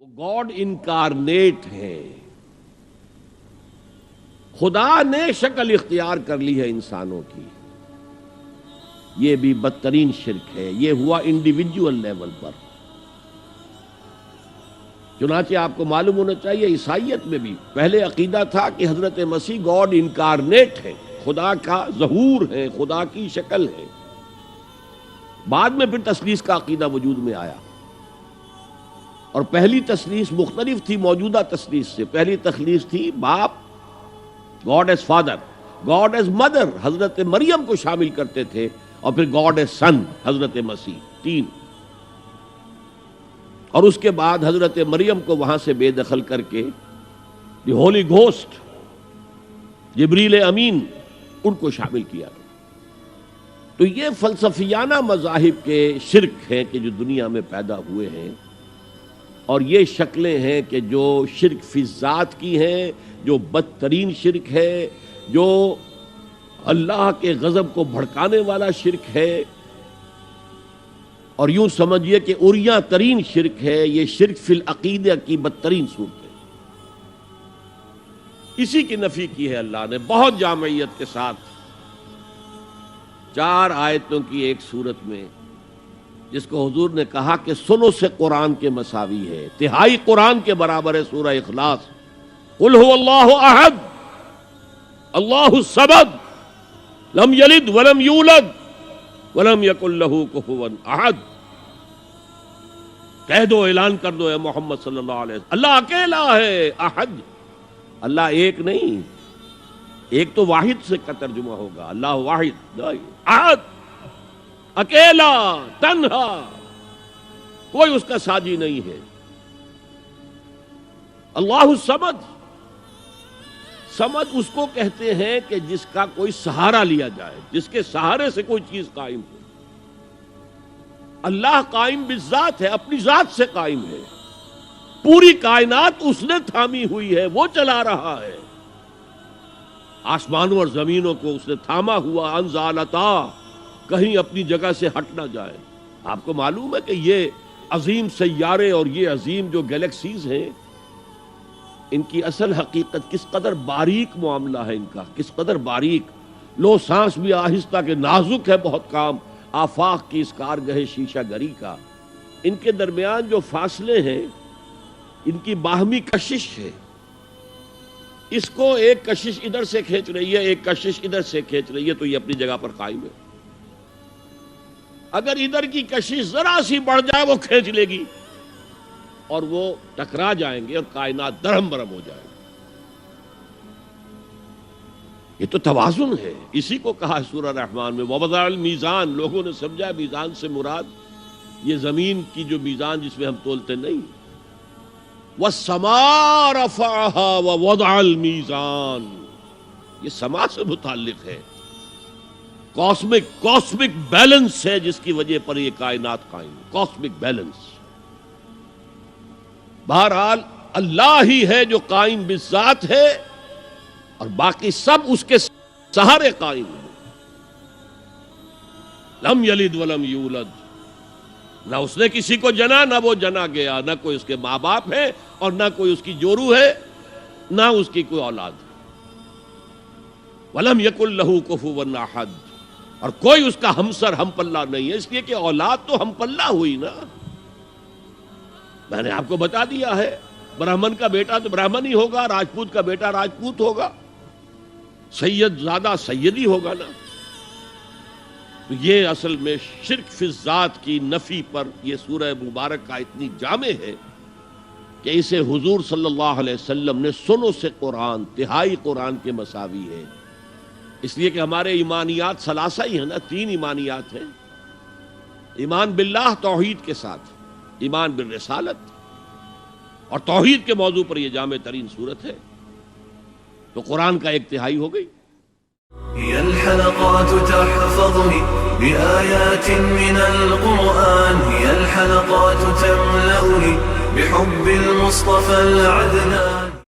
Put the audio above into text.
God incarnate ہے. خدا نے شکل اختیار کر لی ہے انسانوں کی. یہ بھی بدترین شرک ہے. یہ ہوا انڈیویجول لیول پر. چنانچہ آپ کو معلوم ہونا چاہیے عیسائیت میں بھی پہلے عقیدہ تھا کہ حضرت مسیح گاڈ انکارنیٹ ہے، خدا کا ظہور ہے، خدا کی شکل ہے. بعد میں پھر تثلیث کا عقیدہ وجود میں آیا، اور پہلی تثلیث مختلف تھی موجودہ تثلیث سے. پہلی تثلیث تھی باپ، God as father, God as mother, حضرت مریم کو شامل کرتے تھے، اور پھر گاڈ ایز سن، حضرت مسیح. تین. اور اس کے بعد حضرت مریم کو وہاں سے بے دخل کر کے دی ہولی گھوسٹ، جبریل امین، ان کو شامل کیا. تو یہ فلسفیانہ مذاہب کے شرک ہیں کہ جو دنیا میں پیدا ہوئے ہیں، اور یہ شکلیں ہیں کہ جو شرک فی ذات کی ہیں، جو بدترین شرک ہے، جو اللہ کے غضب کو بھڑکانے والا شرک ہے، اور یوں سمجھیے کہ اریاں ترین شرک ہے. یہ شرک فی العقیدہ کی بدترین صورت ہے. اسی کی نفی کی ہے اللہ نے بہت جامعیت کے ساتھ 4 آیتوں کی ایک صورت میں، جس کو حضور نے کہا کہ ثلث قرآن کے مساوی ہے، تہائی قرآن کے برابر ہے. سورہ اخلاص، قل هو اللہ احد اللہ الصمد لم یلد ولم یولد ولم یکن لہ کفوا احد. کہہ دو، اعلان کر دو اے محمد صلی اللہ علیہ وسلم، اللہ اکیلا ہے. احد، اللہ ایک نہیں، ایک تو واحد سے کا ترجمہ ہوگا، اللہ واحد. احد، اکیلا، تنہا، کوئی اس کا ساجی نہیں ہے. اللہ الصمد، سمد اس کو کہتے ہیں کہ جس کا کوئی سہارا لیا جائے، جس کے سہارے سے کوئی چیز قائم ہو. اللہ قائم بالذات ہے، اپنی ذات سے قائم ہے. پوری کائنات اس نے تھامی ہوئی ہے، وہ چلا رہا ہے. آسمانوں اور زمینوں کو اس نے تھاما ہوا، انزالتا، کہیں اپنی جگہ سے ہٹ نہ جائے. آپ کو معلوم ہے کہ یہ عظیم سیارے اور یہ عظیم جو گیلیکسیز ہیں، ان کی اصل حقیقت کس قدر باریک معاملہ ہے ان کا، کس قدر باریک. لو سانس بھی آہستہ کہ نازک ہے بہت کام آفاق کی اس کارگہ شیشہ گری کا. ان کے درمیان جو فاصلے ہیں، ان کی باہمی کشش ہے. اس کو ایک کشش ادھر سے کھینچ رہی ہے، ایک کشش ادھر سے کھینچ رہی ہے، تو یہ اپنی جگہ پر قائم ہے. اگر ادھر کی کشش ذرا سی بڑھ جائے وہ کھینچ لے گی، اور وہ ٹکرا جائیں گے اور کائنات درہم برہم ہو جائے گی. یہ تو توازن ہے. اسی کو کہا ہے سورہ رحمان میں ووضع المیزان. لوگوں نے سمجھا میزان سے مراد یہ زمین کی جو میزان جس میں ہم تولتے نہیں. والسماء رفعها ووضع المیزان، یہ سما سے متعلق ہے. کاسمک بیلنس ہے جس کی وجہ پر یہ کائنات قائم ہے. Cosmic balance. بہرحال اللہ ہی ہے جو قائم بالذات ہے، اور باقی سب اس کے سہارے قائم ہیں. لم یلد ولم یولد، نہ اس نے کسی کو جنا، نہ وہ جنا گیا، نہ کوئی اس کے ماں باپ ہے، اور نہ کوئی اس کی جورو ہے، نہ اس کی کوئی اولاد ہے. ولم یکن لہ کفوا احد، اور کوئی اس کا ہمسر ہم پلہ نہیں ہے. اس لیے کہ اولاد تو ہم پلہ ہوئی نا. میں نے آپ کو بتا دیا ہے، برہمن کا بیٹا تو برہمن ہی ہوگا، راجپوت کا بیٹا راجپوت ہوگا، سید زادہ سیدی ہوگا نا. تو یہ اصل میں شرک فی الذات کی نفی پر یہ سورہ مبارک کا اتنی جامع ہے کہ اسے حضور صلی اللہ علیہ وسلم نے ثلث قرآن، تہائی قرآن کے مساوی ہے. اس لیے کہ ہمارے ایمانیات ثلاثہ ہی ہیں نا، 3 ایمانیات ہیں. ایمان باللہ توحید کے ساتھ، ایمان بالرسالت، اور توحید کے موضوع پر یہ جامع ترین صورت ہے. تو قرآن کا 1 تہائی ہو گئی. هي الحلقات تحفظني بآيات من القرآن، هي الحلقات تملأني بحب المصطفى العدنان.